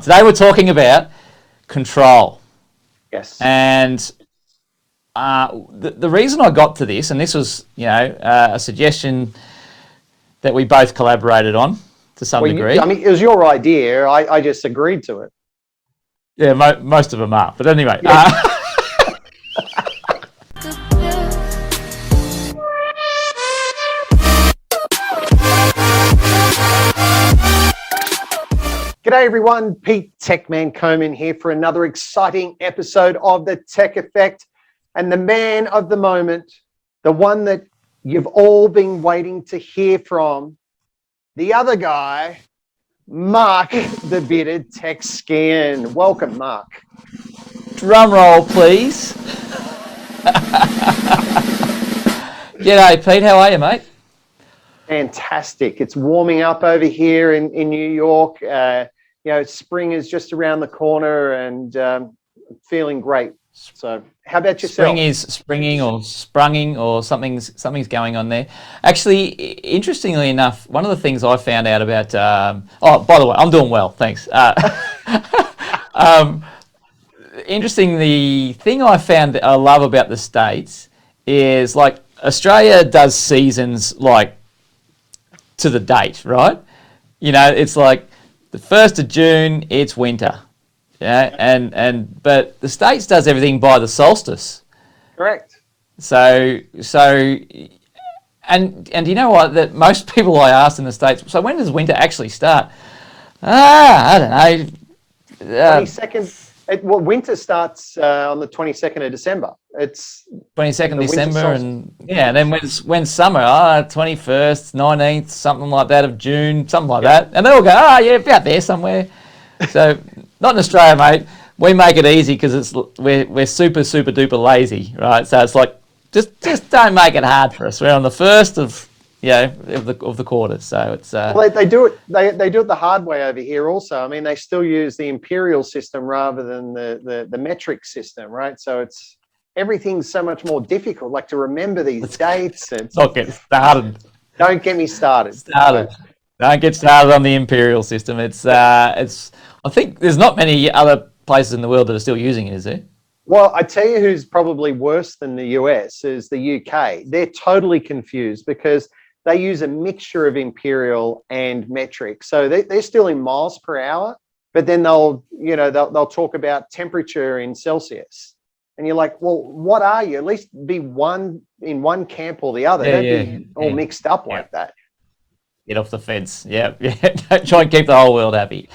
Today we're talking about control. Yes. And the reason I got to this, and this was, a suggestion that we both collaborated on to some degree. I mean, it was your idea. I just agreed to it. Yeah, most of them are. But anyway. Yeah. G'day everyone, Pete Techman Coman here for another exciting episode of The Tech Effect. And the man of the moment, the one that you've all been waiting to hear from, the other guy, Mark, the bearded tech skin. Welcome, Mark. Drum roll, please. G'day, Pete. How are you, mate? Fantastic. It's warming up over here in New York. Spring is just around the corner and feeling great. So how about yourself? Spring is springing or sprunging or something's going on there. Actually, interestingly enough, one of the things I found out about, by the way, I'm doing well, thanks. Interesting, the thing I found that I love about the States is like Australia does seasons like to the date, right? It's like the 1st of June, it's winter. Yeah, but the States does everything by the solstice. Correct. So and you know what? That most people I asked in the States, so when does winter actually start? I don't know. 22nd. Winter starts on the 22nd of December. It's 22nd December, and then when's summer? 21st, 19th, something like that of June, something like that. And they all go, about there somewhere. So not in Australia, mate. We make it easy because we're super duper lazy, right? So it's like just don't make it hard for us. We're on the first of the quarter, so it's. Well, they do it. They do it the hard way over here. Also, I mean, they still use the imperial system rather than the metric system, right? So everything's so much more difficult. Like to remember these dates. Not get started. Don't get me started. Don't get started on the imperial system. It's. I think there's not many other places in the world that are still using it, is there? Well, I tell you who's probably worse than the US is the UK. They're totally confused because they use a mixture of imperial and metric. So they're still in miles per hour, but then they'll talk about temperature in Celsius. And you're like, well, what are you? At least be one in one camp or the other. Don't be all mixed up like that. Get off the fence. Yeah. Don't try and keep the whole world happy.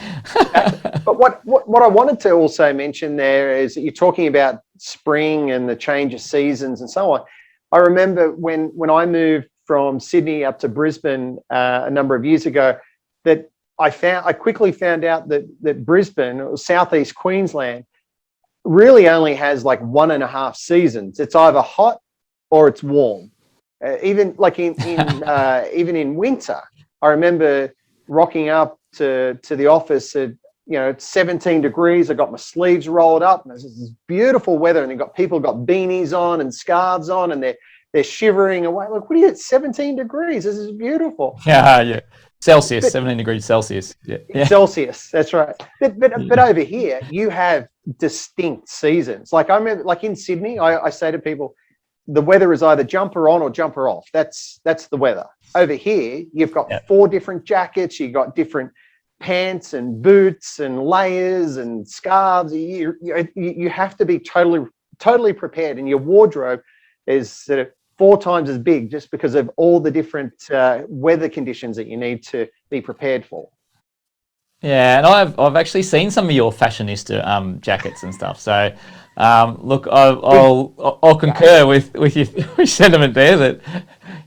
But what I wanted to also mention there is that you're talking about spring and the change of seasons and so on. I remember when I moved from Sydney up to Brisbane a number of years ago, that I quickly found out that Brisbane, or southeast Queensland, really only has like 1.5 seasons. It's either hot or it's warm. Even like even in winter. I remember rocking up to the office at it's 17 degrees. I got my sleeves rolled up, and there's this beautiful weather, and people got beanies on and scarves on, and they're shivering away. Look, what are you at 17 degrees? This is beautiful. Yeah. Celsius, 17 degrees Celsius. Yeah. Celsius, that's right. But over here, you have distinct seasons. Like I remember, like in Sydney, I say to people, the weather is either jumper on or jumper off. That's the weather. Over here, you've got 4 different jackets. You've got different pants and boots and layers and scarves. You have to be totally prepared, and your wardrobe is sort of 4 times as big just because of all the different weather conditions that you need to be prepared for. Yeah, and I've actually seen some of your fashionista jackets and stuff. So, look, I'll concur with your sentiment there that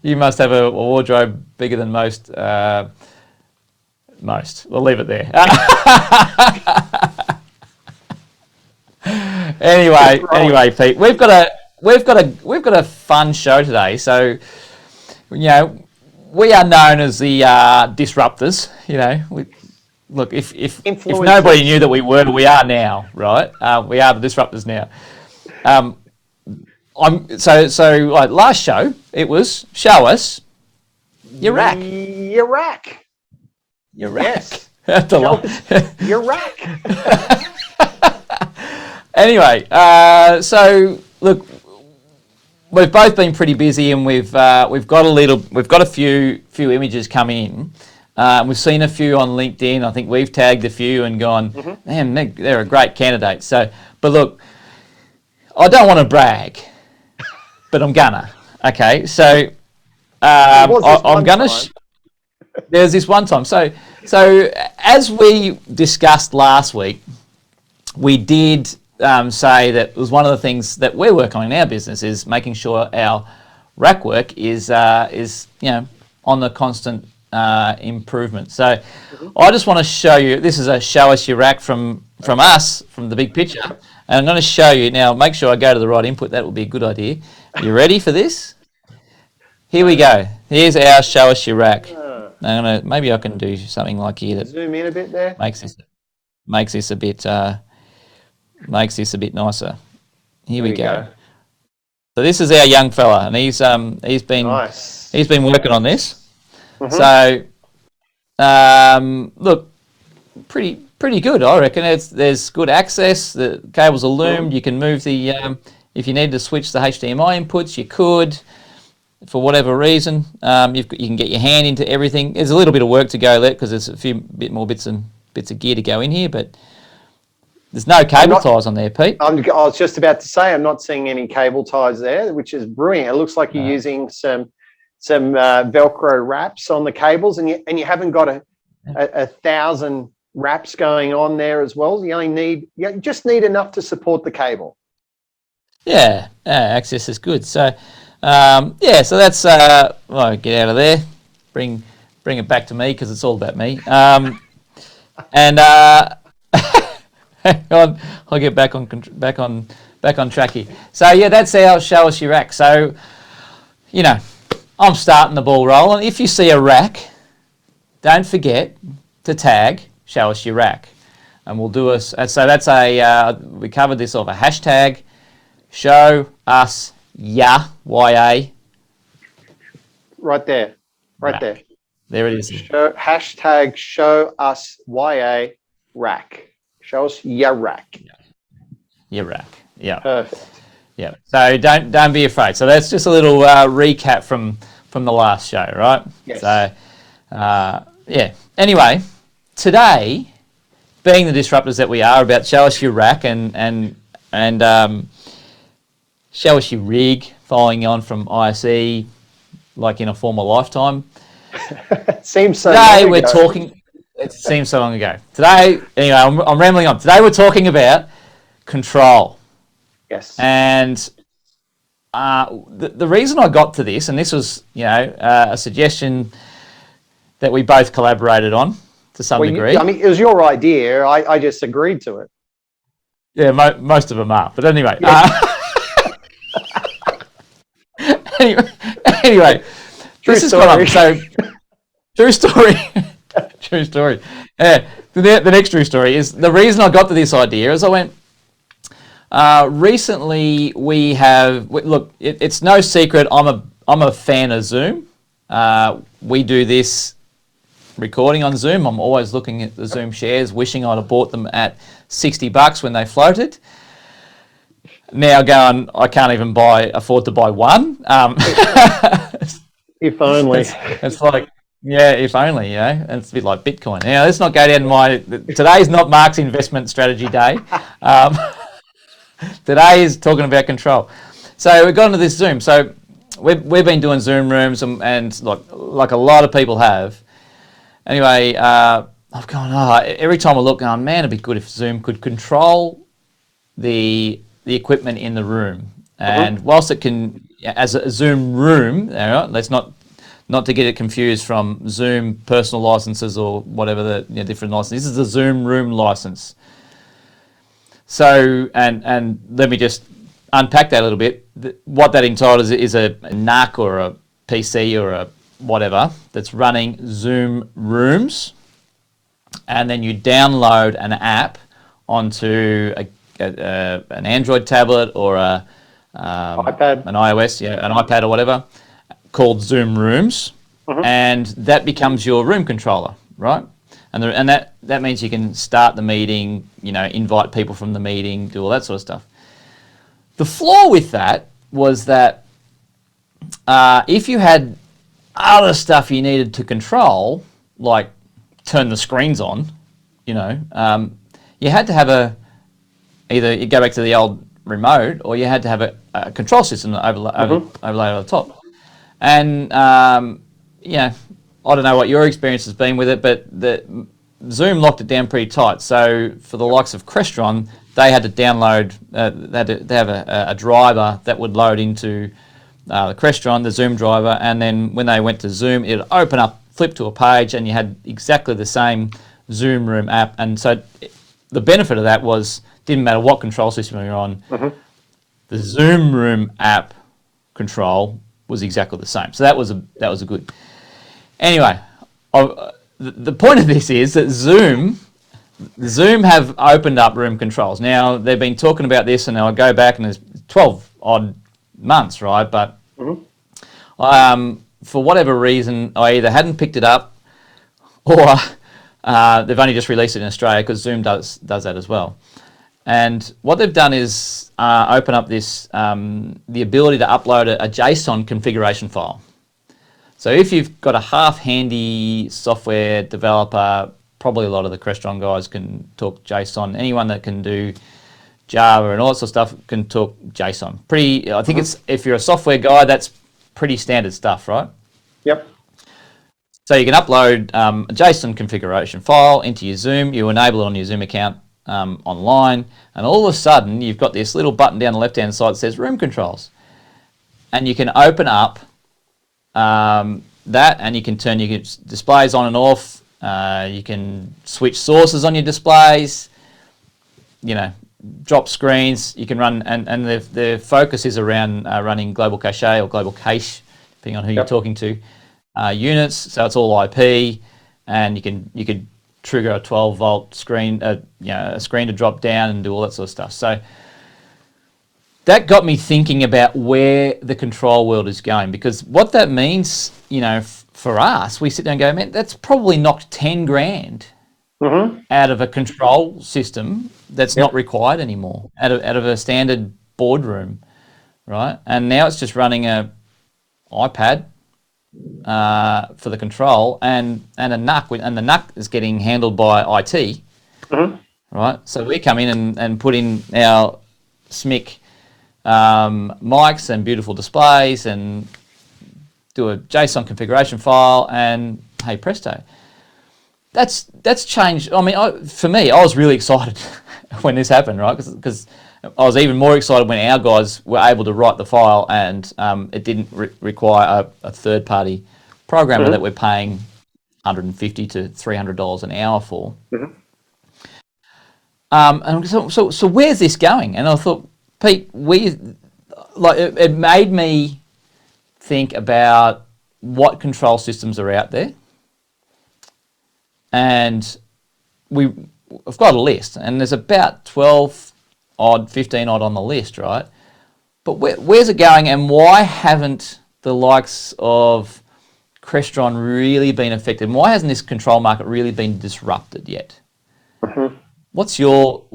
you must have a wardrobe bigger than most. Most. We'll leave it there. Anyway, Pete, we've got a fun show today. So, we are known as the disruptors. Look, if nobody knew that we are now, right? We are the disruptors now. Like last show, it was show us your rack. Your rack. Your rack. Yes. Your rack. Anyway, so look, we've both been pretty busy, and we've got a few images come in. We've seen a few on LinkedIn. I think we've tagged a few and gone, man, they're a great candidate. So, but look, I don't want to brag, but I'm gonna. Okay, so I'm gonna. There's this one time. So as we discussed last week, we did say that it was one of the things that we're working on in our business is making sure our rack work is on the constant improvement. So I just want to show you. This is a show us your rack from us, from the big picture, and I'm going to show you now. Make sure I go to the right input. That will be a good idea. You ready for this? Here we go. Here's our show us your rack. Maybe I can do something like here that zoom in a bit there. Makes this a bit nicer. Here we go. So this is our young fella, and he's been working on this. So look, pretty good, I reckon. There's good access. The cables are loomed. You can move the if you need to switch the HDMI inputs, you could. For whatever reason, you can get your hand into everything. There's a little bit of work to go there because there's a few bit more bits of gear to go in here, but there's no cable ties on there, Pete. I was just about to say I'm not seeing any cable ties there, which is brilliant. It looks like you're using some Velcro wraps on the cables, and you haven't got a 1,000 wraps going on there as well. You just need enough to support the cable. Yeah, access is good. So. So that's get out of there, bring it back to me because it's all about me. Hang on, I'll get back on track here. So yeah, that's our show us your rack. So I'm starting the ball rolling. If you see a rack, don't forget to tag show us your rack, and we'll do us. So that's we covered this off a hashtag show us. YA. Right there. There. There it is. Hashtag show us YA rack. Show us your rack. Your rack. Yeah. Perfect. Yeah. So don't be afraid. So that's just a little recap from the last show, right? Yes. So Anyway, today, being the disruptors that we are, about show us your rack and show us your rig, following on from ISE, like in a former lifetime. Seems so today long we're ago. talking. It seems so long ago. Today, anyway, I'm rambling on. Today we're talking about control. Yes. And the reason I got to this, and this was a suggestion that we both collaborated on to some degree. It was your idea. I just agreed to it. Yeah, most of them are. But anyway. Anyway, true this story. Is so true story. True story. Yeah, the next true story is the reason I got to this idea is I went. Recently, we have look. It's no secret. I'm a fan of Zoom. We do this recording on Zoom. I'm always looking at the Zoom shares, wishing I'd have bought them at $60 when they floated. Now going, I can't even afford to buy one. If only. It's like, if only, It's a bit like Bitcoin. Now, let's not go down today's not Mark's investment strategy day. Today is talking about control. So we've gone to this Zoom. So we've been doing Zoom rooms and like a lot of people have. Anyway, I've gone, every time I look, man, it'd be good if Zoom could control the equipment in the room. And whilst it can, as a Zoom room, let's not to get it confused from Zoom personal licenses or whatever the different licenses. This is a Zoom room license. So, and let me just unpack that a little bit. What that entitles is a NAC or a PC or a whatever that's running Zoom rooms, and then you download an app onto an Android tablet or an iOS, an iPad or whatever, called Zoom Rooms, and that becomes your room controller, right? and that means you can start the meeting, invite people from the meeting, do all that sort of stuff. The flaw with that was that if you had other stuff you needed to control, like turn the screens on, you had to have either you go back to the old remote, or you had to have a control system that overlay over the top. And I don't know what your experience has been with it, but Zoom locked it down pretty tight. So for the likes of Crestron, they had to download, they have a driver that would load into the Crestron, the Zoom driver, and then when they went to Zoom, it would open up, flip to a page, and you had exactly the same Zoom Room app. And so the benefit of that was, didn't matter what control system you're on, the Zoom Room app control was exactly the same. So that was a good. Anyway, the point of this is that Zoom have opened up room controls. Now, they've been talking about this, and I go back, and there's 12 odd months, right? But for whatever reason, I either hadn't picked it up, or they've only just released it in Australia, because Zoom does that as well. And what they've done is open up this the ability to upload a JSON configuration file. So if you've got a half-handy software developer, probably a lot of the Crestron guys can talk JSON. Anyone that can do Java and all that sort of stuff can talk JSON. I think it's, if you're a software guy, that's pretty standard stuff, right? Yep. So you can upload a JSON configuration file into your Zoom. You enable it on your Zoom account online, and all of a sudden you've got this little button down the left-hand side that says Room Controls, and you can open up that, and you can turn your displays on and off. You can switch sources on your displays, drop screens. You can run, and the focus is around running global cache or global cache, depending on who you're talking to, units. So it's all IP, and you could trigger a 12-volt screen, a screen to drop down and do all that sort of stuff. So that got me thinking about where the control world is going, because what that means, for us, we sit there and go, man, that's probably knocked 10 grand out of a control system that's not required anymore, out of a standard boardroom, right? And now it's just running a iPad for the control, and a NUC, and the NUC is getting handled by IT, right? So we come in and put in our SMIC mics and beautiful displays and do a JSON configuration file, and hey presto, that's changed. I mean, for me, I was really excited when this happened, right? Because I was even more excited when our guys were able to write the file, and it didn't require a third-party programmer that we're paying $150 to $300 an hour for. And so where's this going? And I thought, Pete, it made me think about what control systems are out there, and I've got a list, and there's about 12 odd, 15 odd on the list, right? But where's it going, and why haven't the likes of Crestron really been affected? And why hasn't this control market really been disrupted yet? What's your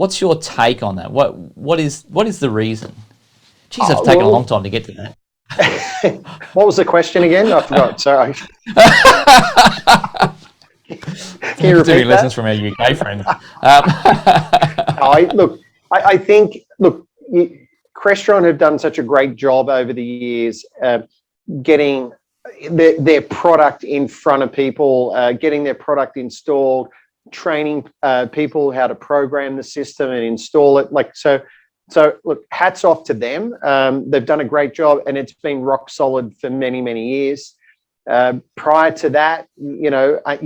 take on that? What is the reason? Jeez, it's taken a long time to get to that. What was the question again? I forgot. Sorry. Can you repeat doing lessons from our UK friends. I think Crestron have done such a great job over the years getting their product in front of people, getting their product installed, training people how to program the system and install it. So look, hats off to them. They've done a great job, and it's been rock solid for many, many years. Prior to that, you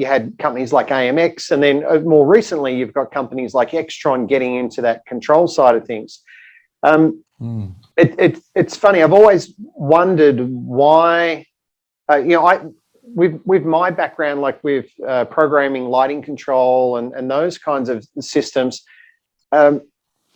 had companies like AMX, and then more recently, you've got companies like Extron getting into that control side of things. It's funny. I've always wondered why. With my background, like with programming, lighting control, and those kinds of systems.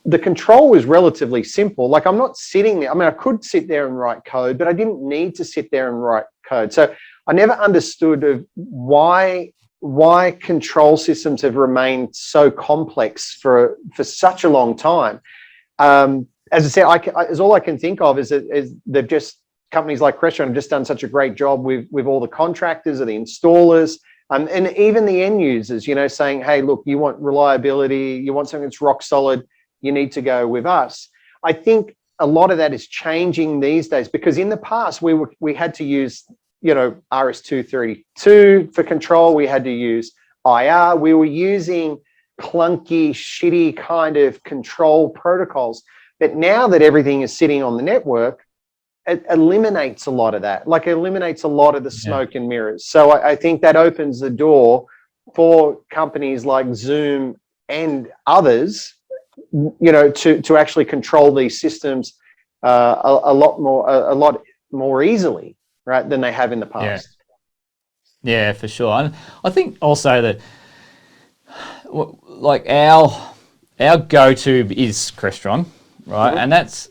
The control was relatively simple. Like, I'm not sitting there. I mean, I could sit there and write code, but I didn't need to sit there and write code. So I never understood why why control systems have remained so complex for such a long time. As I said, is all I can think of is that they've just, companies like Crestron have just done such a great job with all the contractors or the installers, and even the end users, you know, saying, hey, look, you want reliability, you want something that's rock solid, you need to go with us. I think a lot of that is changing these days, because in the past we had to use, you know, RS-232 for control. We had to use IR. We were using clunky, shitty kind of control protocols. But now that everything is sitting on the network, it eliminates a lot of that. Like, it eliminates a lot of the smoke and mirrors. So I think that opens the door for companies like Zoom and others, you know, to actually control these systems a lot more easily, right, than they have in the past. Yeah, for sure. And I think also that, like, our go-to is Crestron, right? Mm-hmm. And that's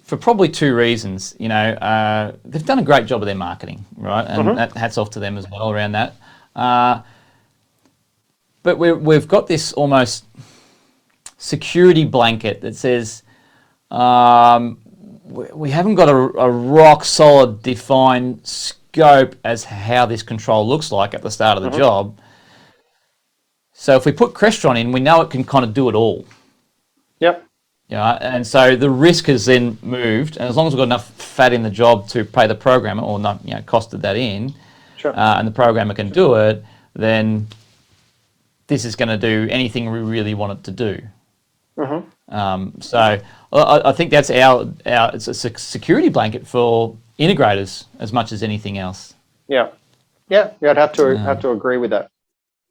for probably two reasons. You know, they've done a great job of their marketing, right? And that, hats off to them as well around that. But we've got this almost security blanket that says we haven't got a rock solid defined scope as how this control looks like at the start of the job. So if we put Crestron in, we know it can kind of do it all. Yep. Yeah, and so the risk has then moved, and as long as we've got enough fat in the job to pay the programmer, or not, you know, costed that in, and the programmer can do it, then this is going to do anything we really want it to do. So I think that's it's a security blanket for integrators as much as anything else. Yeah, I'd have to agree with that.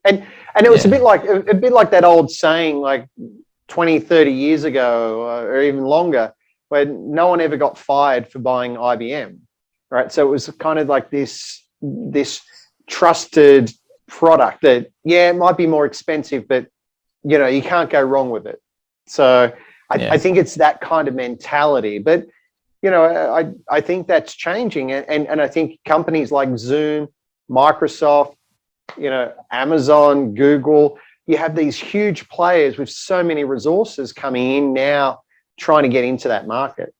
And it was a bit like that old saying, like 20, 30 years ago, or even longer, where no one ever got fired for buying IBM, right? So it was kind of like this trusted product that, it might be more expensive, but, you know, you can't go wrong with it. So I think it's that kind of mentality. But, you know, I think that's changing. And I think companies like Zoom, Microsoft, you know, Amazon, Google, you have these huge players with so many resources coming in now trying to get into that market.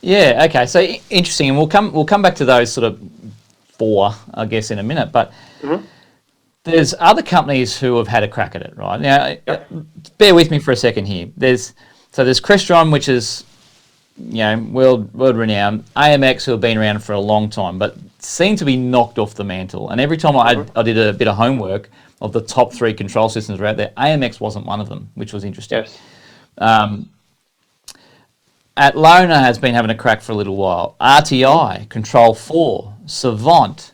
Yeah, okay. So interesting. And we'll come back to those sort of four, I guess, in a minute. But there's other companies who have had a crack at it, right? Now, bear with me for a second here. There's Crestron, which is, you know, world renowned. AMX, who have been around for a long time, but seem to be knocked off the mantle. And every time I did a bit of homework of the top 3 control systems out there, AMX wasn't one of them, which was interesting. Yes. Atlona has been having a crack for a little while. RTI, Control 4, Savant,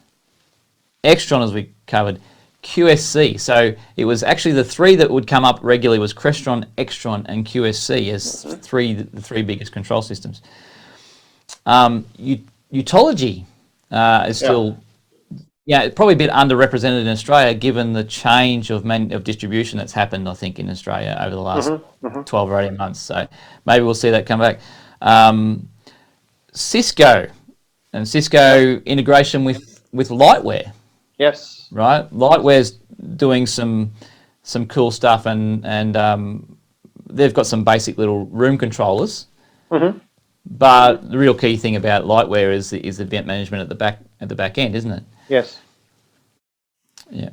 Extron, as we covered, QSC. So it was actually the 3 that would come up regularly was Crestron, Extron, and QSC as the 3 biggest control systems. Utology is still, probably a bit underrepresented in Australia, given the change of distribution that's happened, I think, in Australia over the last 12 or 18 months. So maybe we'll see that come back. Cisco integration with Lightware. Yes. Right, Lightware's doing some cool stuff, and they've got some basic little room controllers. But the real key thing about Lightware is the event management at the back end, isn't it? Yes. Yeah.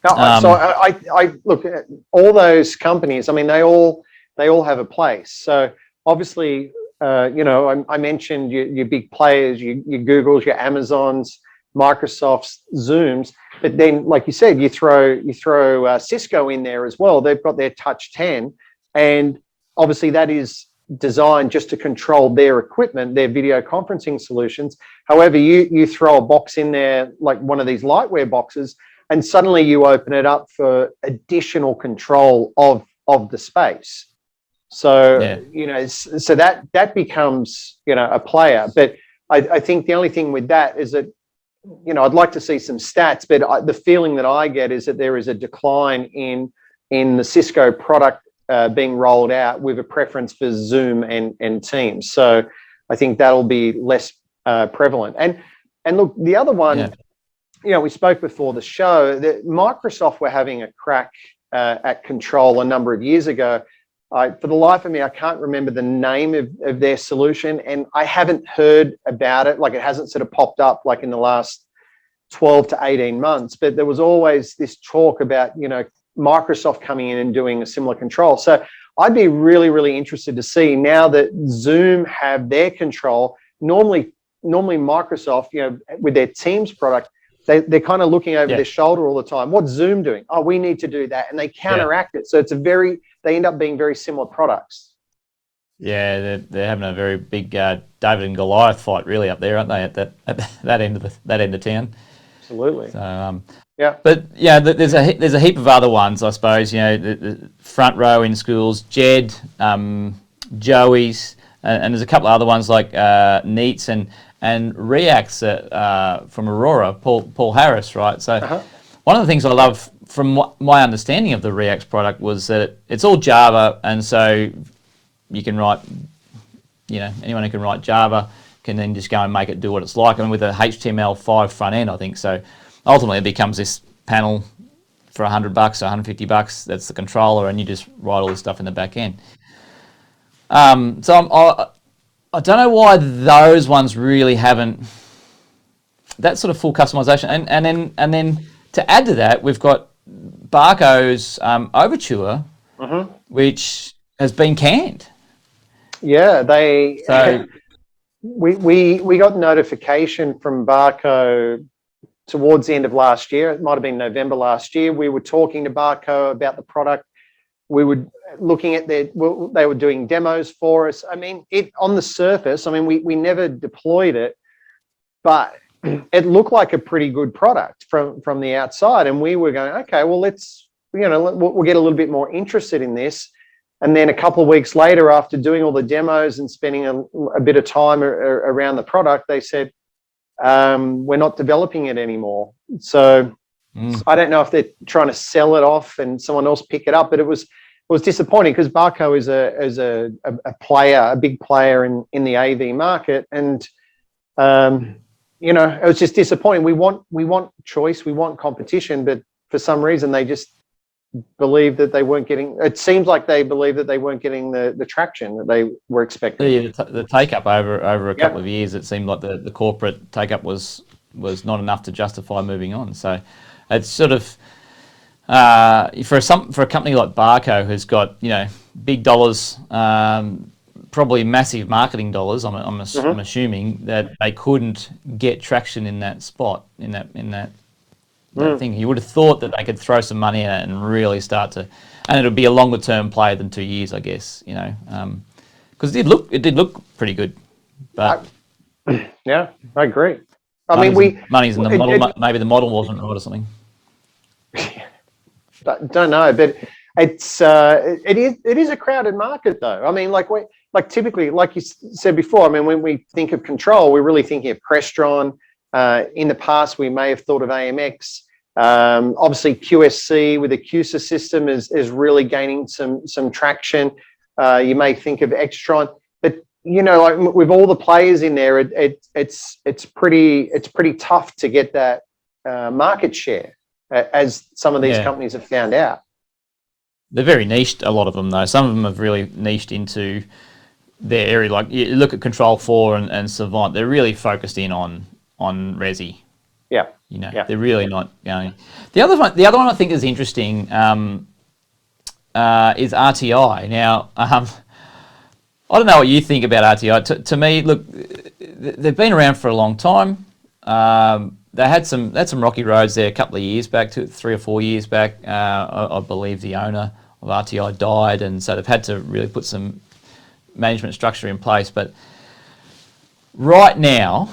Now, so I look at all those companies. I mean, they all have a place. So obviously, you know, I mentioned your big players, your Googles, your Amazons, Microsoft's, Zooms, but then, like you said, you throw Cisco in there as well. They've got their Touch 10, and obviously that is designed just to control their equipment, their video conferencing solutions. However, you throw a box in there, like one of these Lightware boxes, and suddenly you open it up for additional control of the space. So you know, so that becomes, you know, a player. But I think the only thing with that is that, you know, I'd like to see some stats, but the feeling that I get is that there is a decline in the Cisco product being rolled out, with a preference for Zoom and Teams. So I think that'll be less prevalent. And look, the other one we spoke before the show that Microsoft were having a crack at control a number of years ago. For the life of me, I can't remember the name of their solution, and I haven't heard about it. Like, it hasn't sort of popped up like in the last 12 to 18 months, but there was always this talk about, Microsoft coming in and doing a similar control. So I'd be really, really interested to see now that Zoom have their control. Normally Microsoft, with their Teams product, they're kind of looking over their shoulder all the time. What's Zoom doing? Oh, we need to do that. And they counteract it. So they end up being very similar products. Yeah, they're having a very big David and Goliath fight really up there, aren't they, at that end of town? Absolutely. So but there's a heap of other ones, I suppose. The Front Row in schools, Jed, Joey's, and there's a couple of other ones like Neats and Reacts from Aurora, Paul Harris, right? So one of the things I love from my understanding of the Reacts product was that it's all Java, and so you can write, anyone who can write Java can then just go and make it do what it's like, and with a HTML5 front end, I think. So ultimately it becomes this panel for $100 or $150. That's the controller, and you just write all this stuff in the back end. So I don't know why those ones really haven't that sort of full customization. And then to add to that, we've got Barco's Overture, which has been canned. Yeah, we got notification from Barco towards the end of last year. It might have been November last year. We were talking to Barco about the product. We were looking at they were doing demos for us. I mean, on the surface, we never deployed it, but it looked like a pretty good product from the outside. And we were going, okay, well, we'll get a little bit more interested in this. And then a couple of weeks later, after doing all the demos and spending a bit of time around the product, they said, we're not developing it anymore. So I don't know if they're trying to sell it off and someone else pick it up, but it was disappointing because Barco is a big player in the AV market, and it was just disappointing. We want choice, we want competition, but for some reason they just believe that they weren't getting. It seems like they believe that they weren't getting the traction that they were expecting. The take up over a couple of years, it seemed like the corporate take up was not enough to justify moving on. So it's sort of for a company like Barco, who's got big dollars, probably massive marketing dollars. I'm assuming that they couldn't get traction in that spot in that thing. You would have thought that they could throw some money at it and really start to, and it would be a longer term play than 2 years, I guess. Because it did look pretty good, but yeah, I agree. Money's in the model. Maybe the model wasn't right or something. Don't know, but it is a crowded market though. Typically, like you said before, when we think of control, we're really thinking of Crestron. In the past, we may have thought of AMX. Obviously, QSC with the QSA system is really gaining some traction. You may think of Extron, but with all the players in there, it's pretty tough to get that market share, as some of these companies have found out. They're very niched, a lot of them though. Some of them have really niched into their area. Like you look at Control 4 and Savant, they're really focused in on Resi. Yeah. They're really not going. The other one I think is interesting is RTI. Now, I don't know what you think about RTI. To me, look, they've been around for a long time. They had some rocky roads there a couple of years back, 3 or 4 years back. I believe the owner of RTI died, and so they've had to really put some management structure in place. But right now,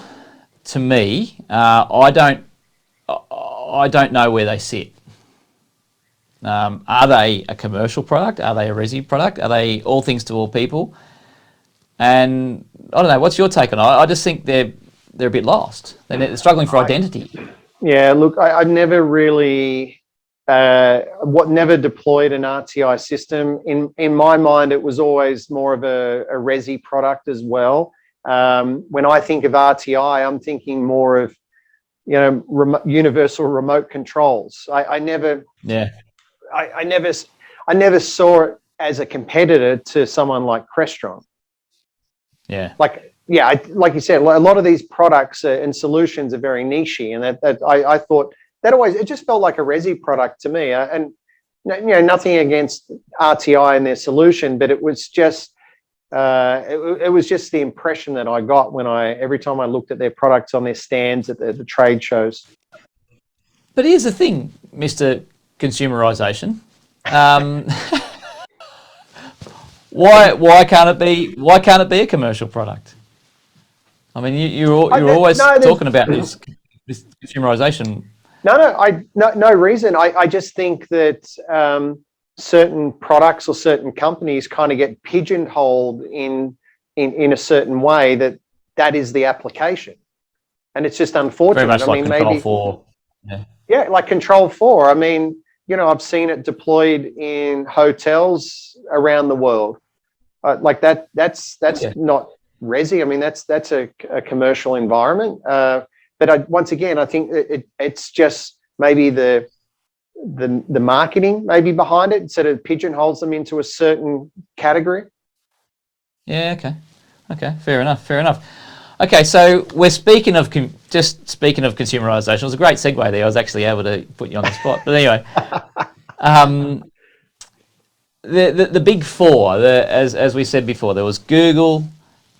to me, I don't know where they sit. Are they a commercial product? Are they a Resi product? Are they all things to all people? And I don't know. What's your take on it? I just think they're a bit lost. They're struggling for identity. Yeah, look, I never really never deployed an RTI system. In my mind, it was always more of a Resi product as well. When I think of RTI, I'm thinking more of universal remote controls. I never Yeah. I never saw it as a competitor to someone like Crestron. Yeah. Like you said, a lot of these products and solutions are very nichey, and that I thought that always, it just felt like a Resi product to me. And nothing against RTI and their solution, but it was just it was just the impression that I got every time I looked at their products on their stands at the trade shows. But here's the thing, Mr. Consumerization. Why can't it be a commercial product? I mean, you're always talking about this consumerization. No reason. I just think that certain products or certain companies kind of get pigeonholed in a certain way that is the application, and it's just unfortunate. Very much like Control 4. Yeah, like Control 4. I mean, I've seen it deployed in hotels around the world. Like that's not Resi. I mean, that's a commercial environment. But once again, I think it's just maybe the marketing maybe behind it, sort of pigeonholes them into a certain category. Yeah. Okay. Fair enough. Okay, so we're speaking of consumerization. It was a great segue there. I was actually able to put you on the spot. But anyway, the big four, as we said before, there was Google,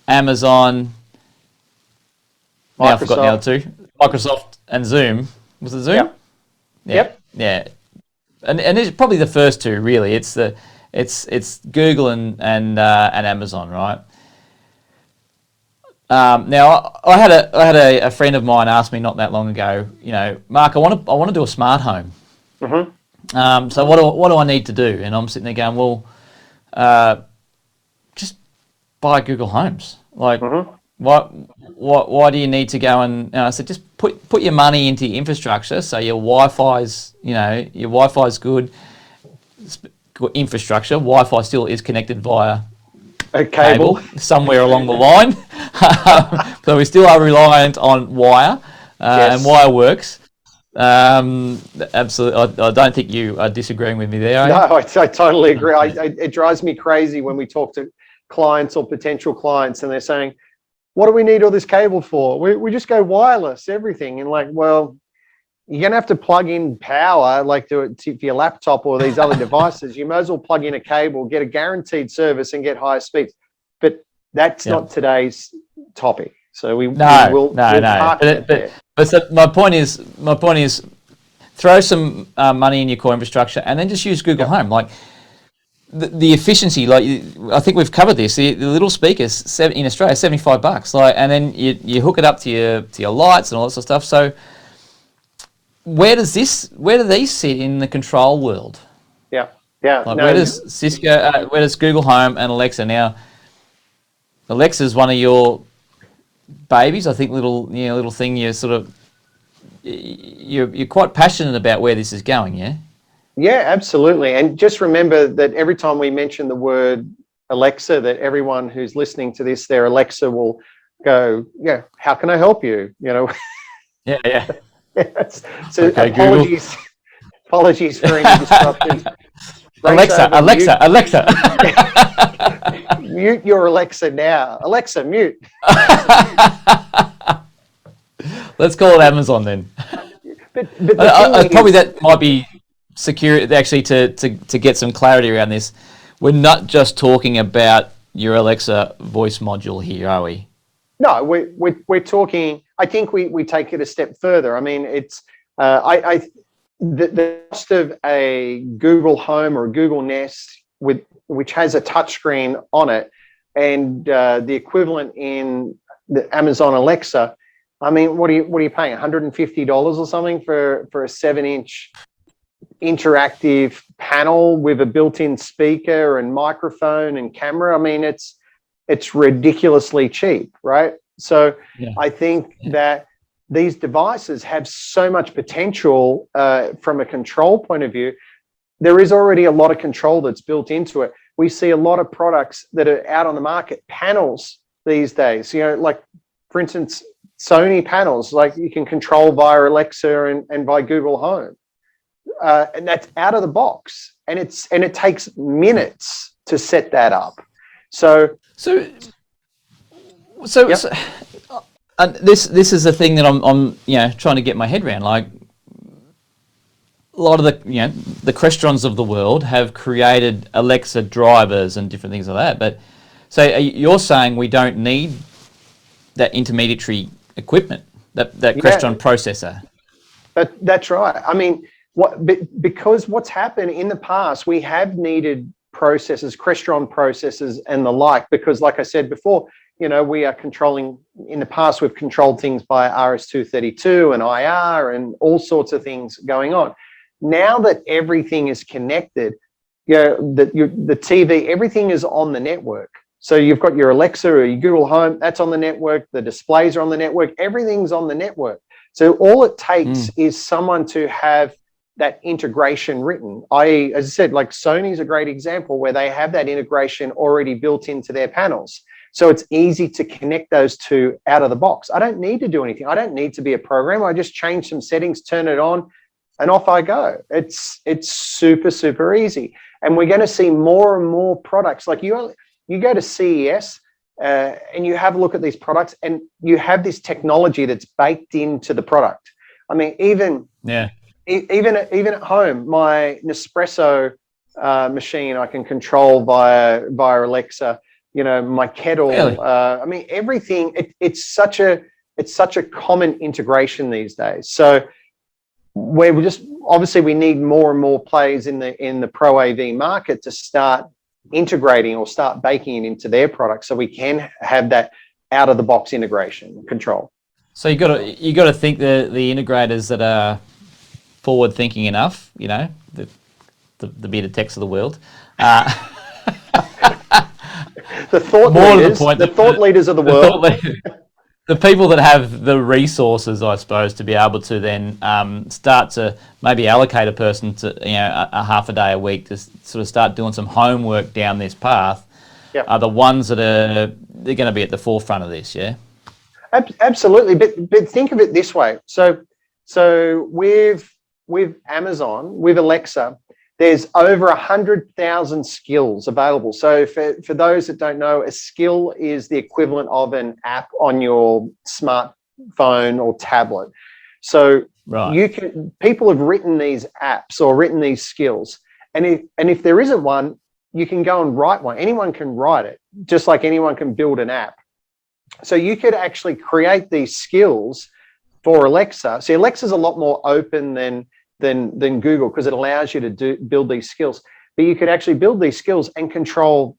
Amazon. Now I forgot the other two. Microsoft and Zoom. Was it Zoom? Yep. Yeah. Yep. Yeah. And it's probably the first two really. It's Google and Amazon, right? Now I had a friend of mine ask me not that long ago, Mark, I want to do a smart home. Mm-hmm. So what do I need to do? And I'm sitting there going, well, just buy Google Homes. Like, why do you need to go and I said, just put your money into your infrastructure, so your Wi-Fi's good, infrastructure. Wi-Fi still is connected via a cable somewhere along the line. So we still are reliant on wire, yes. and wire works. Absolutely. I don't think you are disagreeing with me there. No, I totally agree. It drives me crazy when we talk to clients or potential clients and they're saying, what do we need all this cable for? We just go wireless, everything. And like, well, you're going to have to plug in power, like to your laptop or these other devices. You might as well plug in a cable, get a guaranteed service and get higher speeds. But that's not today's topic. So we will. But so my point is, throw some money in your core infrastructure and then just use Google Home. Like the efficiency, like I think we've covered this. The little speakers in Australia, $75. Like, and then you hook it up to your lights and all that sort of stuff. So where do these sit in the control world? Yeah. Like where does Cisco, where does Google Home and Alexa? Now, Alexa's one of your babies. I think little thing you're quite passionate about where this is going. Yeah. Yeah, absolutely. And just remember that every time we mention the word Alexa, that everyone who's listening to this, their Alexa will go, yeah, how can I help you? Yeah. So okay, apologies for any disruption. Alexa. Mute your Alexa now. Alexa, mute. Let's call it Amazon then. But probably that might be secure. Actually, to get some clarity around this, we're not just talking about your Alexa voice module here, are we? No, we're talking. I think we take it a step further. I mean, it's the cost of a Google Home or a Google Nest which has a touchscreen on it, and the equivalent in the Amazon Alexa. I mean, what are you paying? $150 or something for a 7-inch interactive panel with a built-in speaker and microphone and camera? I mean, it's ridiculously cheap, right? So I think that these devices have so much potential from a control point of view. There is already a lot of control that's built into it. We see a lot of products that are out on the market, panels these days, like for instance, Sony panels, like you can control via Alexa and by Google Home, and that's out of the box, and it takes minutes to set that up. So yep. And this is the thing that I'm trying to get my head around. Like a lot of the Crestrons of the world have created Alexa drivers and different things like that. But so you're saying we don't need that intermediary equipment, that Crestron processor. That's right. I mean, because what's happened in the past, we have needed processors, Crestron processors and the like, because like I said before, we are controlling, in the past, we've controlled things by RS-232 and IR and all sorts of things going on. Now that everything is connected, the TV, everything is on the network. So you've got your Alexa or your Google Home, that's on the network. The displays are on the network. Everything's on the network. So all it takes is someone to have that integration written, i.e., as I said, like Sony's a great example where they have that integration already built into their panels. So it's easy to connect those two out of the box. I don't need to do anything. I don't need to be a programmer. I just change some settings, turn it on, and off I go. It's super, super easy. And we're going to see more and more products. Like you go to CES and you have a look at these products, and you have this technology that's baked into the product. I mean, even at home, my Nespresso machine I can control via Alexa. My kettle. Really? I mean, everything. It's such a common integration these days. So where we need more and more players in the Pro AV market to start integrating or start baking it into their products, so we can have that out of the box integration control. So you got to think the integrators that are forward thinking enough, the bearded techs of the world. The thought leaders of the world. The people that have the resources, I suppose, to be able to then start to maybe allocate a person to a half a day a week to sort of start doing some homework down this path, are the ones that they're going to be at the forefront of this. Yeah, absolutely. But think of it this way. So with Amazon, with Alexa, there's over 100,000 skills available. So for those that don't know, a skill is the equivalent of an app on your smartphone or tablet. So people have written these apps or written these skills, and if there isn't one, you can go and write one. Anyone can write it, just like anyone can build an app. So you could actually create these skills for Alexa. See, Alexa's a lot more open than Google, because it allows you to build these skills. But you could actually build these skills and control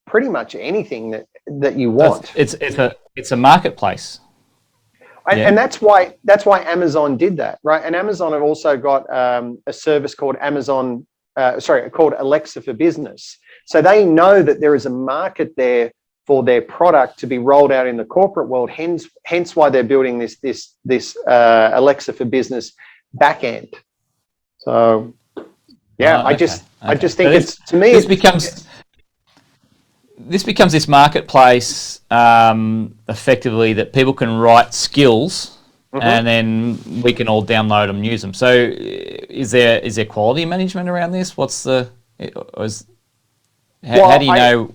pretty much anything that you want. It's a marketplace. And that's why Amazon did that, right? And Amazon have also got a service called called Alexa for Business. So they know that there is a market there for their product to be rolled out in the corporate world. Hence why they're building this Alexa for Business backend. So, I just think this becomes this marketplace effectively that people can write skills, and then we can all download them and use them. So, is there quality management around this? How do you know?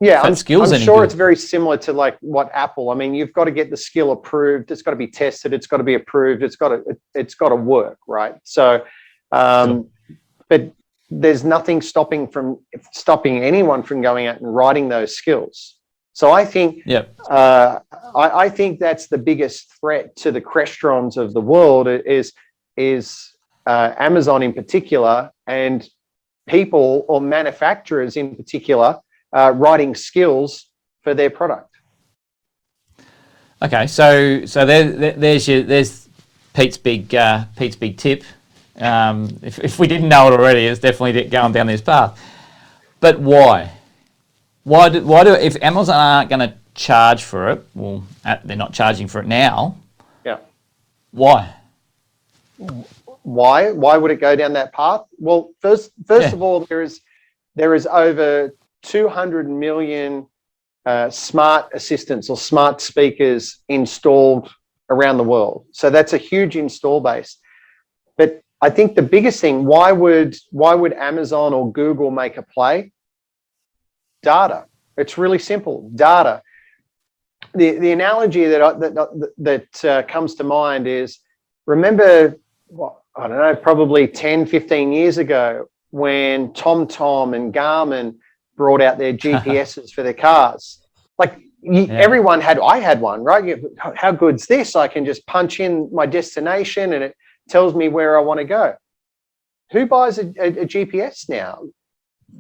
Yeah, I'm sure it's very similar to like what Apple. I mean, you've got to get the skill approved. It's got to be tested. It's got to be approved. It's got to work, right? So, but there's nothing stopping anyone from going out and writing those skills. So I think, I think that's the biggest threat to the Crestrons of the world is Amazon in particular, and people or manufacturers in particular. Writing skills for their product. Okay, so there's Pete's big tip. If we didn't know it already, it's definitely going down this path. But why? Why do if Amazon aren't going to charge for it? Well, they're not charging for it now. Yeah. Why? Why would it go down that path? Well, first of all, there is over 200 million smart assistants or smart speakers installed around the world. So that's a huge install base. But I think the biggest thing, why would Amazon or Google make a play? Data. It's really simple. Data. The analogy that comes to mind is, remember, I don't know, probably 10, 15 years ago when TomTom and Garmin brought out their GPSs for their cars. Like everyone had, I had one, right? How good's this? I can just punch in my destination and it tells me where I want to go. Who buys a GPS now?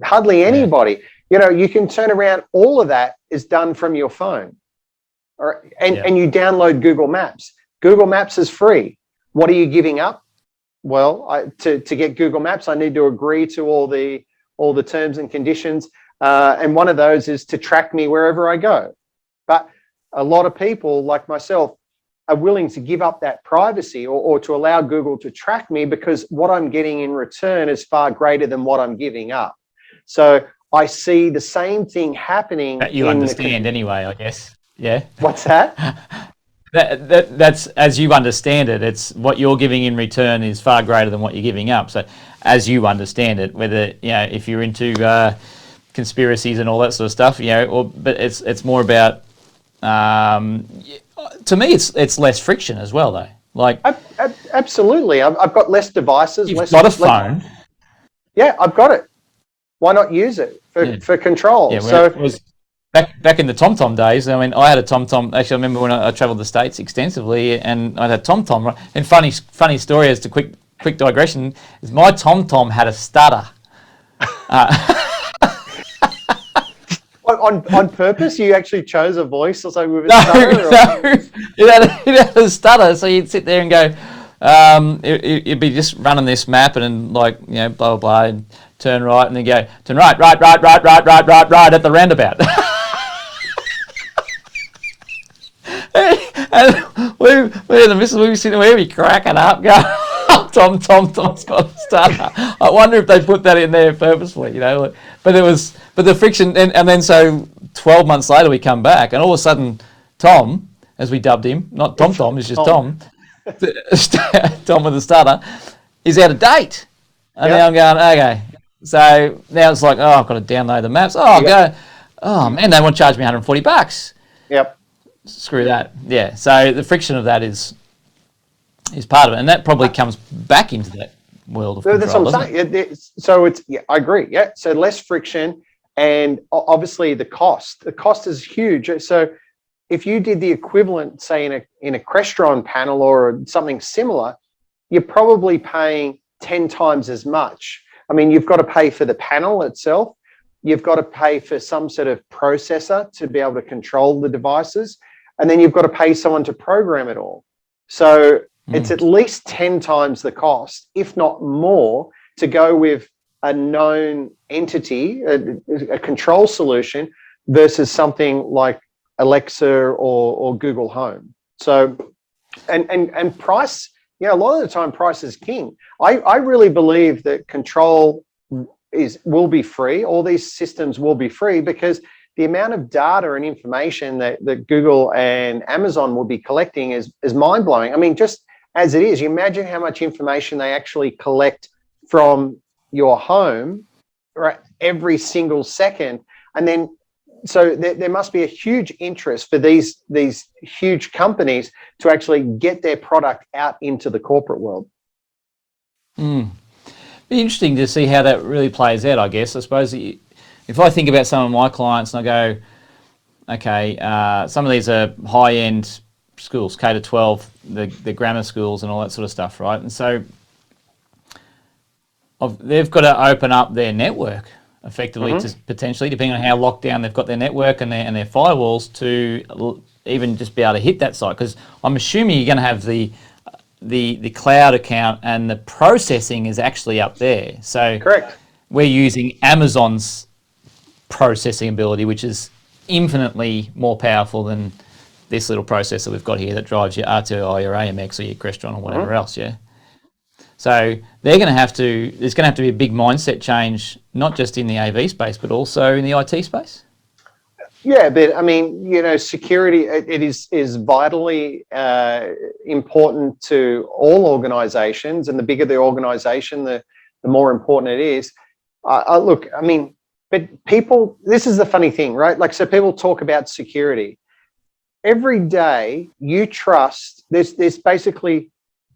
Hardly anybody. You know, you can turn around, all of that is done from your phone. And you download Google Maps. Google Maps is free. What are you giving up? Well, to get Google Maps, I need to agree to all the terms and conditions. And one of those is to track me wherever I go. But a lot of people like myself are willing to give up that privacy or to allow Google to track me, because what I'm getting in return is far greater than what I'm giving up. So I see the same thing happening. That you understand anyway, I guess. Yeah. What's that? That's as you understand it. It's what you're giving in return is far greater than what you're giving up. So, as you understand it, whether if you're into conspiracies and all that sort of stuff, but it's more about. To me, it's less friction as well, though. Like absolutely, I've got less devices. You've got a phone. Yeah, I've got it. Why not use it for control? Yeah, so it was back in the TomTom days. I mean, I had a TomTom. Actually, I remember when I travelled the States extensively, and I had a TomTom. Right? And funny story as to quick digression is my TomTom had a stutter. On purpose, you actually chose a voice or something with a stutter? No, it had a stutter. So you'd sit there and go, it'd be just running this map and blah blah blah, and turn right, and then go turn right at the roundabout. And we and the missus, we were sitting there, we cracking up, going, Tom's got a stutter. I wonder if they put that in there purposefully, But the friction, and then so 12 months later we come back, and all of a sudden Tom, as we dubbed him, not Tom, it's just Tom, Tom with the stutter, is out of date. And now I'm going, okay. So now it's like, I've got to download the maps. Oh man, they want to charge me $140. Yep. Screw that. Yeah. So the friction of that is part of it, and that probably comes back into that world of control. That's what I'm saying. So I agree. Yeah. So less friction, and obviously the cost. The cost is huge. So if you did the equivalent, say in a Crestron panel or something similar, you're probably paying 10 times as much. I mean, you've got to pay for the panel itself. You've got to pay for some sort of processor to be able to control the devices. And then you've got to pay someone to program it all. So it's at least 10 times the cost, if not more, to go with a known entity, a control solution, versus something like Alexa or Google Home. So, and price, a lot of the time price is king. I really believe that control will be free. All these systems will be free, because the amount of data and information that Google and Amazon will be collecting is mind-blowing. I mean, just as it is, you imagine how much information they actually collect from your home, right, every single second. And then, so there must be a huge interest for these huge companies to actually get their product out into the corporate world. Be interesting to see how that really plays out, I guess. I suppose if I think about some of my clients and I go, okay, some of these are high-end schools, K to 12, the grammar schools and all that sort of stuff, right? And so they've got to open up their network effectively to potentially, depending on how locked down they've got their network and their firewalls, to even just be able to hit that site. Because I'm assuming you're going to have the cloud account and the processing is actually up there. So correct. We're using Amazon's processing ability, which is infinitely more powerful than this little processor we've got here that drives your RTI, your AMX, or your Crestron, or whatever else, yeah? So there's going to have to be a big mindset change, not just in the AV space, but also in the IT space. Yeah, but I mean, security, it is vitally important to all organizations, and the bigger the organization, the more important it is. Look, I mean, but people, this is the funny thing, right? Like, so people talk about security. Every day you trust, there's basically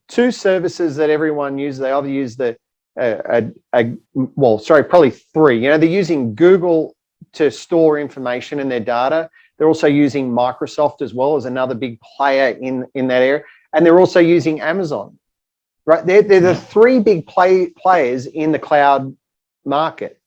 two services that everyone uses. They either use probably three. They're using Google to store information in their data. They're also using Microsoft as well as another big player in that area. And they're also using Amazon, right? They're the three big players in the cloud market.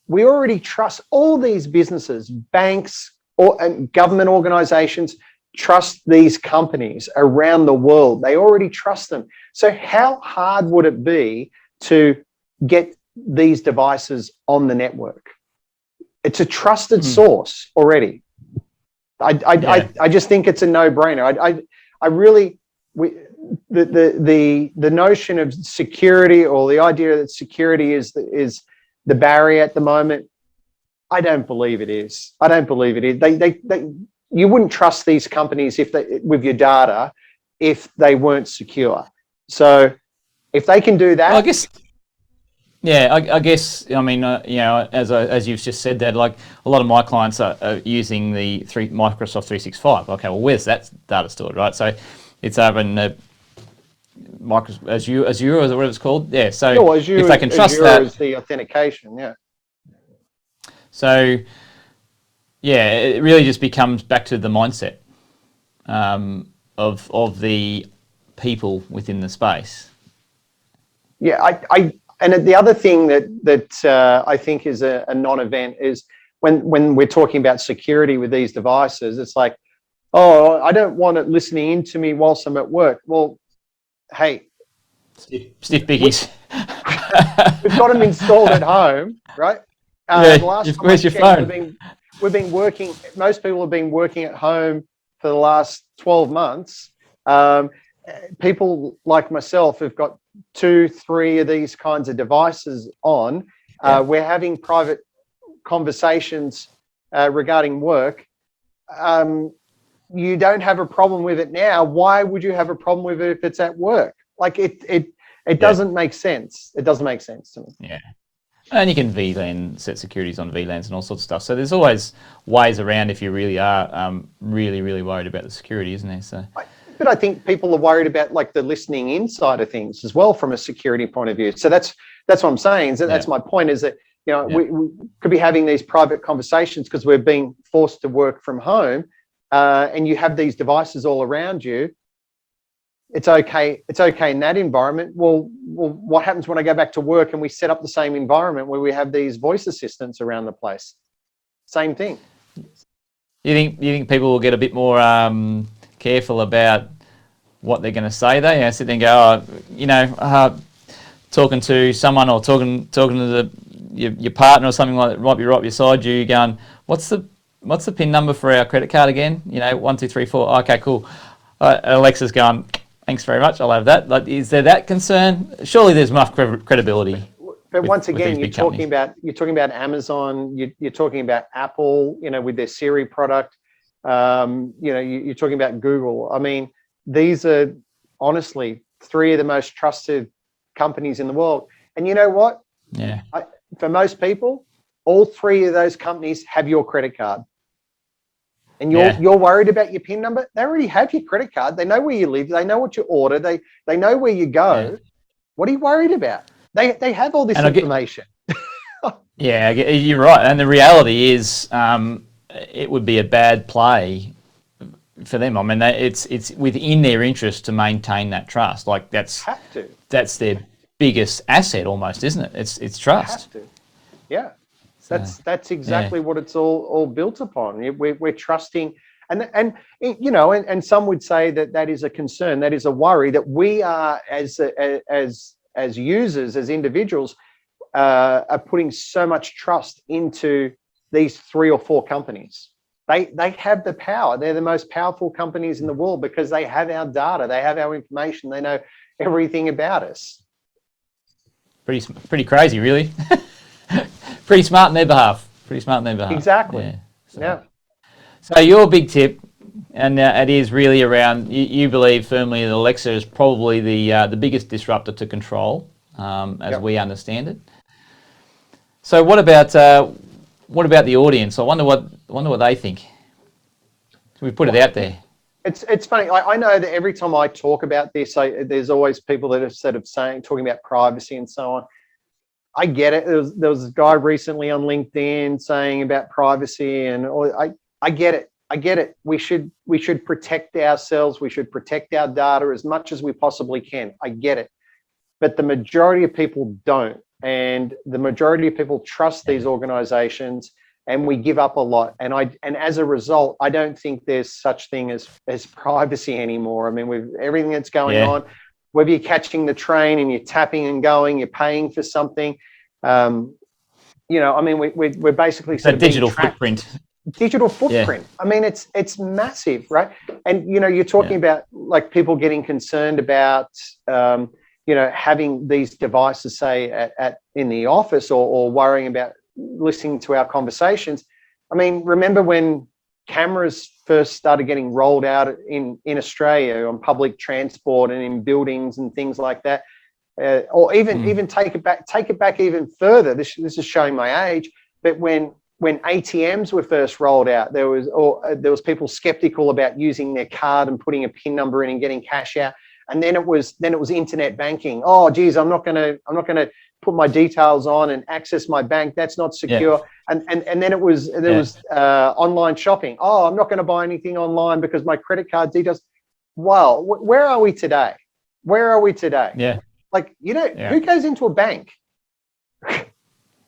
We already trust all these businesses, banks, and government organizations trust these companies around the world. They already trust them. So how hard would it be to get these devices on the network? It's a trusted source already. I just think it's a no-brainer. The notion of security, or the idea that security is the barrier at the moment, I don't believe it is. I don't believe it is. You wouldn't trust these companies with your data if they weren't secure. So if they can do that, well, I guess. Yeah, I guess. I mean, as you've just said that, like a lot of my clients are using the Microsoft 365. Okay, well, where's that data stored, right? So it's over in the Microsoft Azure, or whatever it's called. Yeah. So Azure, if they can trust Azure that, is the authentication. Yeah. So yeah, it really just becomes back to the mindset of the people within the space. Yeah, and the other thing that I think is a non-event is when we're talking about security with these devices, it's like, oh, I don't want it listening into me whilst I'm at work. Well, hey, stiff biggies. We've got them installed at home, right? Where's your phone? We've been working. Most people have been working at home for the last 12 months. People like myself have got 2-3 of these kinds of devices on. We're having private conversations regarding work. You don't have a problem with it now. Why would you have a problem with it if it's at work? Like it doesn't make sense. It doesn't make sense to me. Yeah. And you can VLAN, set securities on VLANs and all sorts of stuff. So there's always ways around if you really are really, really worried about the security, isn't there? So. But I think people are worried about like the listening inside of things as well from a security point of view. So that's what I'm saying. So that's my point, is that we could be having these private conversations because we're being forced to work from home, and you have these devices all around you. It's okay. It's okay in that environment. Well, what happens when I go back to work and we set up the same environment where we have these voice assistants around the place? Same thing. You think people will get a bit more careful about what they're going to say? They sit there and go, talking to someone or talking to your partner or something like that might be right beside you, going, what's the PIN number for our credit card again? 1, 2, 3, 4. Okay, cool. Alexa's going, thanks very much, I'll have that. Like, is there that concern? Surely there's enough credibility. But once again, you're talking about Amazon. You're talking about Apple. With their Siri product. You're talking about Google. I mean, these are honestly 3 of the most trusted companies in the world. And you know what? Yeah. For most people, all 3 of those companies have your credit card. And you're worried about your PIN number? They already have your credit card. They know where you live. They know what you order. They know where you go. Yeah. What are you worried about? They have all this information. Yeah, you're right. And the reality is, it would be a bad play for them. I mean, it's within their interest to maintain that trust. Like that's their biggest asset, almost, isn't it? It's trust. Have to. Yeah. That's exactly what it's all built upon. We're trusting, and some would say that is a concern, that is a worry, that we are as users, as individuals, are putting so much trust into these 3 or 4 companies. They have the power. They're the most powerful companies in the world because they have our data, they have our information, they know everything about us. Pretty crazy, really. Pretty smart on their behalf. Exactly. Yeah. Yeah. So your big tip, and it is really around, you believe firmly that Alexa is probably the biggest disruptor to control, as we understand it. So what about the audience? I wonder what they think. We put it out there. It's funny. I know that every time I talk about this, there's always people that are sort of talking about privacy and so on. I get it. There was a guy recently on LinkedIn saying about privacy, and I get it. I get it. We should protect ourselves. We should protect our data as much as we possibly can. I get it. But the majority of people don't. And the majority of people trust these organizations, and we give up a lot. And as a result, I don't think there's such thing as privacy anymore. I mean, with everything that's going on, whether you're catching the train and you're tapping and going, you're paying for something, I mean, we're basically a digital footprint. Digital footprint. Yeah. I mean, it's massive, right? And you're talking about like people getting concerned about having these devices, say at in the office, or worrying about listening to our conversations. I mean, remember when cameras first started getting rolled out in Australia on public transport and in buildings and things like that, or even take it back even further. This is showing my age, but when ATMs were first rolled out, there was people skeptical about using their card and putting a PIN number in and getting cash out. And then it was internet banking. Oh, geez, I'm not gonna put my details on and access my bank. That's not secure. Yeah. And then there was online shopping. Oh, I'm not going to buy anything online because my credit card details. Wow, where are we today? Where are we today? Yeah. Like, who goes into a bank?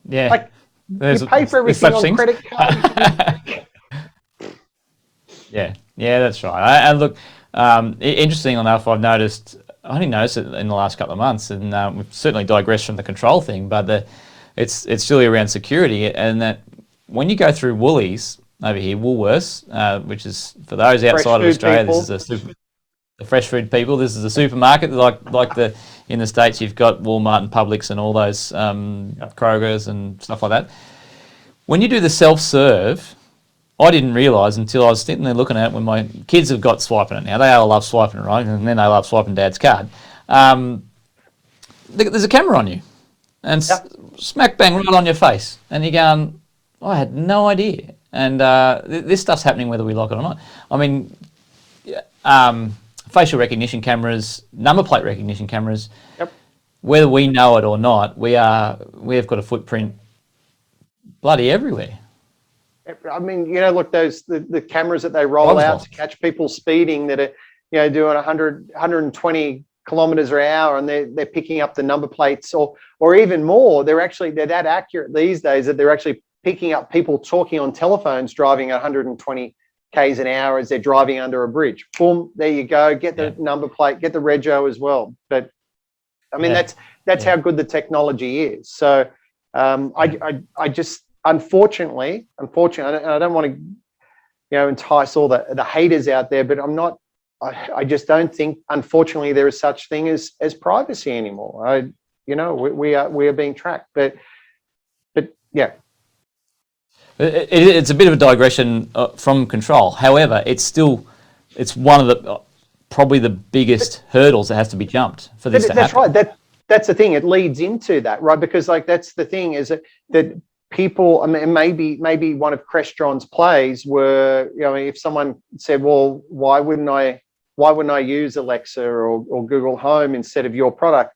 Yeah. Like, you pay for everything on credit card. Yeah, that's right. And look, interesting enough, I've noticed. I only noticed it in the last couple of months, and we've certainly digressed from the control thing. But it's really around security, and that when you go through Woolies over here, Woolworths, which is for those outside of Australia, people. This is the fresh food people. This is a supermarket like in the States. You've got Walmart and Publix and all those Kroger's and stuff like that. When you do the self-serve, I didn't realise until I was sitting there looking at it when my kids have got swiping it now. They all love swiping it, right? And then they love swiping Dad's card. There's a camera on you, and smack bang right on your face, and you're going, I had no idea. And this stuff's happening whether we like it or not. I mean, facial recognition cameras, number plate recognition cameras. Yep. Whether we know it or not, we have got a footprint bloody everywhere. I mean, look, the cameras that they roll out to catch people speeding that are, doing 120 kilometers an hour, and they're picking up the number plates, or even more. They're that accurate these days that they're actually picking up people talking on telephones driving 120 k's an hour as they're driving under a bridge. Boom, there you go. Get the number plate, get the rego as well. But I mean, that's how good the technology is. So I just. Unfortunately, I don't want to, entice all the haters out there, but I just don't think, unfortunately, there is such thing as privacy anymore. We are being tracked, but yeah. It's a bit of a digression from control. However, it's one of probably the biggest hurdles that has to be jumped for this to happen. That's right. That's the thing. It leads into that, right? Because that's the thing is that people, I mean, maybe one of Crestron's plays were, if someone said, well, why wouldn't I use Alexa or Google Home instead of your product?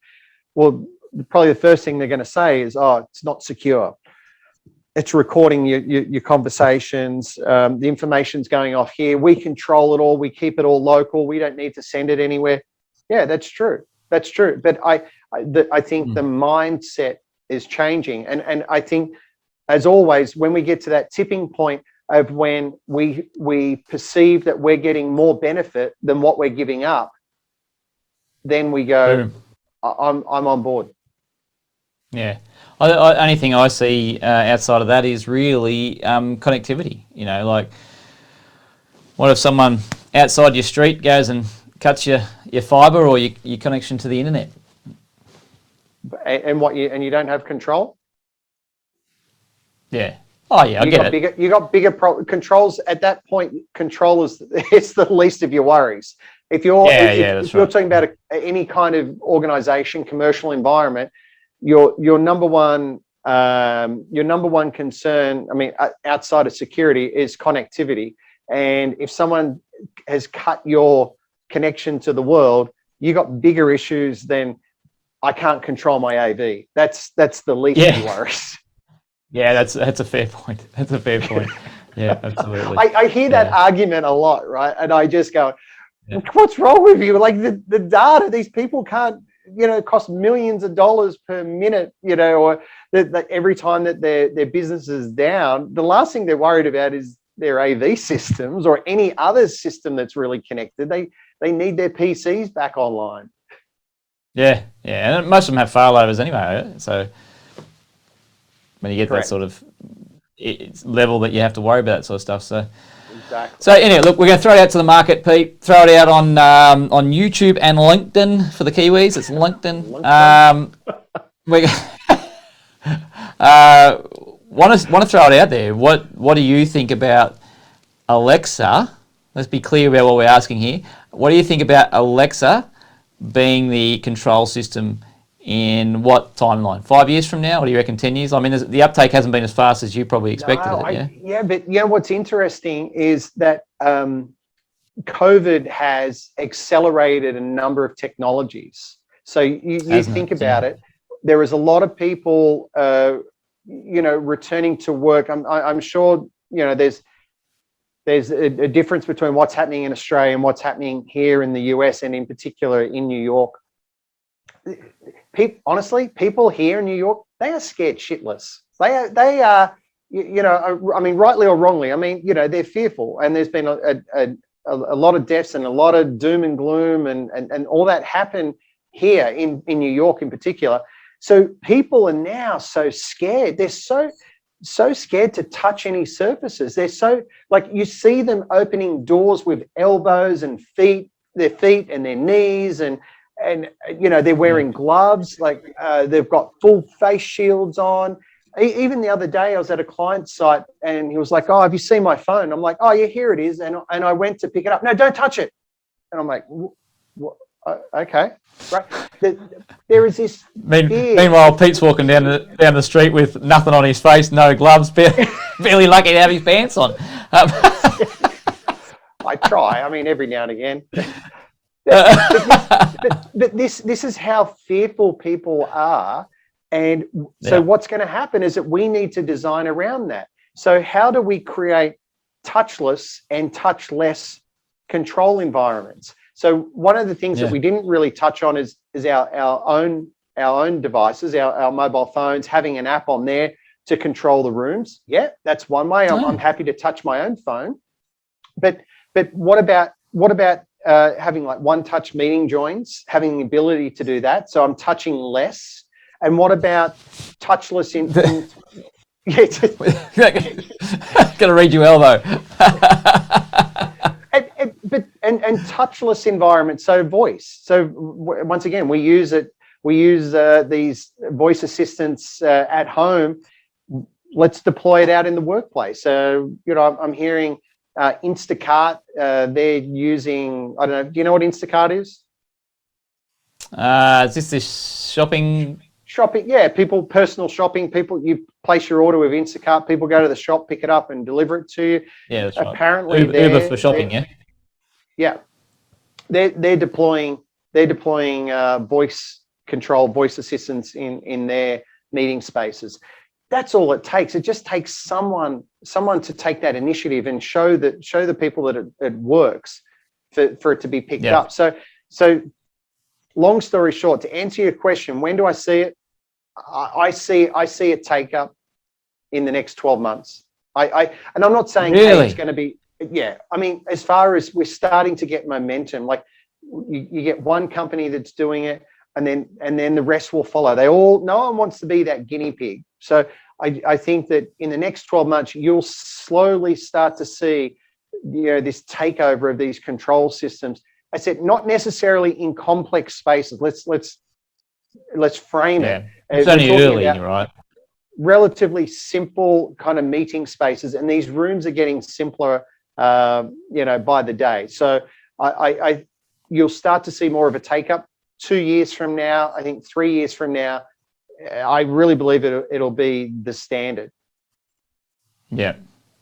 Well, probably the first thing they're going to say is, oh, it's not secure. It's recording your conversations. The information's going off here. We control it all. We keep it all local. We don't need to send it anywhere. Yeah, that's true. That's true. But I think the mindset is changing. And I think, as always, when we get to that tipping point of when we perceive that we're getting more benefit than what we're giving up, then we go, I'm on board. Yeah. Only thing I see outside of that is really connectivity. Like, what if someone outside your street goes and cuts your fibre or your connection to the internet? And you don't have control? Yeah. Oh yeah, I get it. You got bigger controls at that point. Control is it's the least of your worries. If you're if you're talking about any kind of organization, commercial environment, your number one concern, I mean, outside of security, is connectivity. And if someone has cut your connection to the world, you got bigger issues than I can't control my AV. That's the least of your worries. Yeah, that's a fair point. That's a fair point. Yeah, absolutely. I hear that argument a lot, right? And I just go, what's wrong with you? Like the data, these people can't, cost millions of dollars per minute, or that every time that their business is down, the last thing they're worried about is their AV systems or any other system that's really connected. They need their PCs back online. Yeah, and most of them have failovers anyway, so when you get that sort of level that you have to worry about that sort of stuff. So exactly. So anyway, look, we're going to throw it out to the market, Pete. Throw it out on YouTube and LinkedIn for the Kiwis. It's LinkedIn. We want to throw it out there. What do you think about Alexa? Let's be clear about what we're asking here. What do you think about Alexa being the control system in what timeline? 5 years from now? Or do you reckon 10 years? I mean, the uptake hasn't been as fast as you probably expected but what's interesting is that COVID has accelerated a number of technologies. So you think about it, there is a lot of people, returning to work. I'm sure, there's a difference between what's happening in Australia and what's happening here in the US, and in particular in New York. Honestly, people here in New York, they are scared shitless. They are, I mean, rightly or wrongly, I mean, they're fearful, and there's been a lot of deaths and a lot of doom and gloom and all that happen here in New York in particular. So people are now so scared. They're so scared to touch any surfaces. They're so, like, you see them opening doors with elbows and their feet and their knees, and they're wearing gloves, like they've got full face shields on. Even the other day, I was at a client site and he was like, "Oh, have you seen my phone?" I'm like, "Oh yeah, here it is." And I went to pick it up. "No, don't touch it." And I'm like, "What? Okay, right." There is this. Meanwhile, Pete's walking down the street with nothing on his face, no gloves, barely lucky to have his pants on. I try. I mean, every now and again. But this is how fearful people are, and so what's going to happen is that we need to design around that. So how do we create touchless and touchless control environments? So one of the things that we didn't really touch on is our own devices, our mobile phones, having an app on there to control the rooms. Yeah, that's one way. I'm happy to touch my own phone, but what about having like one-touch meeting joins, having the ability to do that, so I'm touching less? And what about touchless Gonna read your elbow. and touchless environments, so voice. So once again, we use these voice assistants at home. Let's deploy it out in the workplace. So I'm hearing Instacart, they're using, I don't know, do you know what Instacart is? Is this shopping? Shopping, yeah, personal shopping. You place your order with Instacart, people go to the shop, pick it up and deliver it to you. Yeah, that's right. Apparently Uber for shopping, yeah? Yeah. They're deploying voice control, voice assistants in their meeting spaces. That's all it takes. It just takes someone to take that initiative and show the people that it works for it to be picked up. So long story short, to answer your question, when do I see it? I see it take up in the next 12 months. And I'm not saying it's going to be, I mean, as far as we're starting to get momentum, like you get one company that's doing it, and then the rest will follow. No one wants to be that guinea pig. So I think that in the next 12 months, you'll slowly start to see, this takeover of these control systems. I said, not necessarily in complex spaces. Let's frame it. It's only early, right? relatively simple kind of meeting spaces, and these rooms are getting simpler, by the day. So you'll start to see more of a take up 2 years from now. I think 3 years from now, I really believe it'll be the standard. Yeah.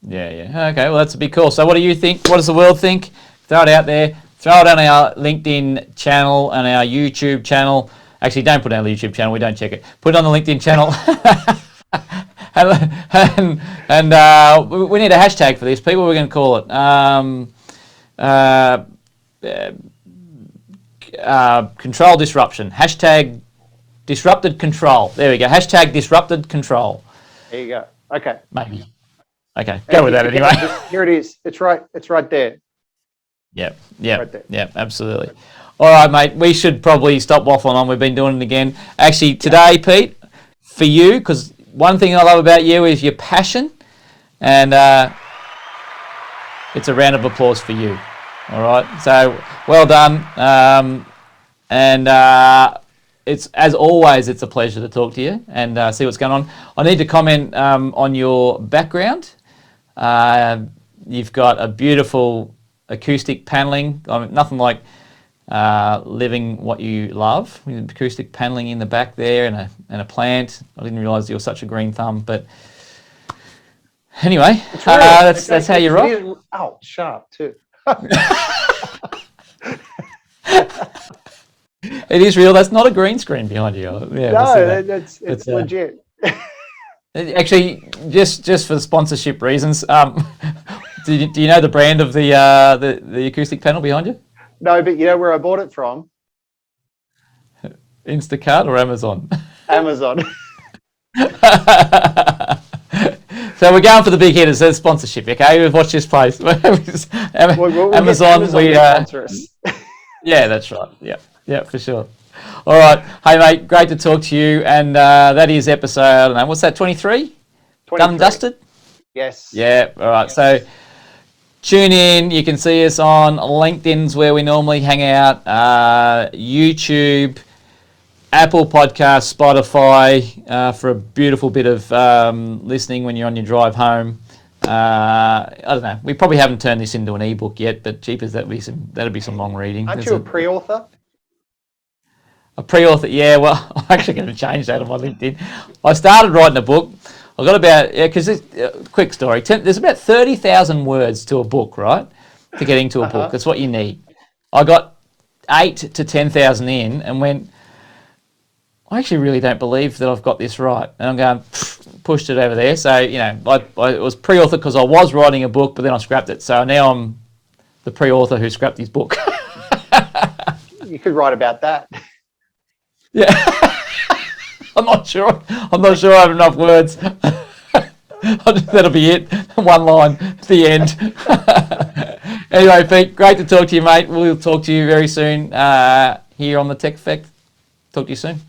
Okay, well, that's a big call. So what do you think? What does the world think? Throw it out there. Throw it on our LinkedIn channel and our YouTube channel. Actually, don't put it on the YouTube channel. We don't check it. Put it on the LinkedIn channel. and we need a hashtag for this. People, we're going to call it control disruption. Hashtag disrupted control. There we go. Hashtag disrupted control. There you go. Okay. Maybe. Okay. Go with that anyway. Here it is. It's right there. Yep. Right there. Yep. Absolutely. All right, mate. We should probably stop waffling on. We've been doing it again. Actually, today, Pete, for you, because one thing I love about you is your passion, and it's a round of applause for you. All right. So well done. It's, as always, it's a pleasure to talk to you and see what's going on. I need to comment on your background. You've got a beautiful acoustic paneling. I mean, nothing like living what you love. Acoustic paneling in the back there and a plant. I didn't realise you were such a green thumb, but anyway, that's how you rock. Oh, sharp too. It is real. That's not a green screen behind you. Yeah, no, it's legit. Actually, just for sponsorship reasons, do you know the brand of the acoustic panel behind you? No, but you know where I bought it from? Instacart or Amazon? Amazon. So we're going for the big hitters. There's sponsorship, okay? We've watched this place. Amazon, we sponsor us. Yeah, that's right. Yeah, for sure. All right. Hey, mate, great to talk to you. And that is episode, I don't know, what's that, 23? Done and dusted? Yes. Yeah, all right. Yes. So tune in. You can see us on LinkedIn's where we normally hang out, YouTube, Apple Podcasts, Spotify, for a beautiful bit of listening when you're on your drive home. I don't know. We probably haven't turned this into an ebook yet, but jeepers, that'd be some long reading. Aren't you a pre-author? A pre-author, yeah. Well, I'm actually going to change that on my LinkedIn. I started writing a book. I got about because quick story. There's about 30,000 words to a book, right? To get into a book, that's what you need. I got 8,000 to 10,000 in, and went, I actually really don't believe that I've got this right. And I'm going, pushed it over there. So, I was pre-author because I was writing a book, but then I scrapped it. So now I'm the pre-author who scrapped his book. You could write about that. Yeah. I'm not sure I have enough words. That'll be it. One line, the end. Anyway, Pete, great to talk to you, mate. We'll talk to you very soon here on the Tech Effect. Talk to you soon.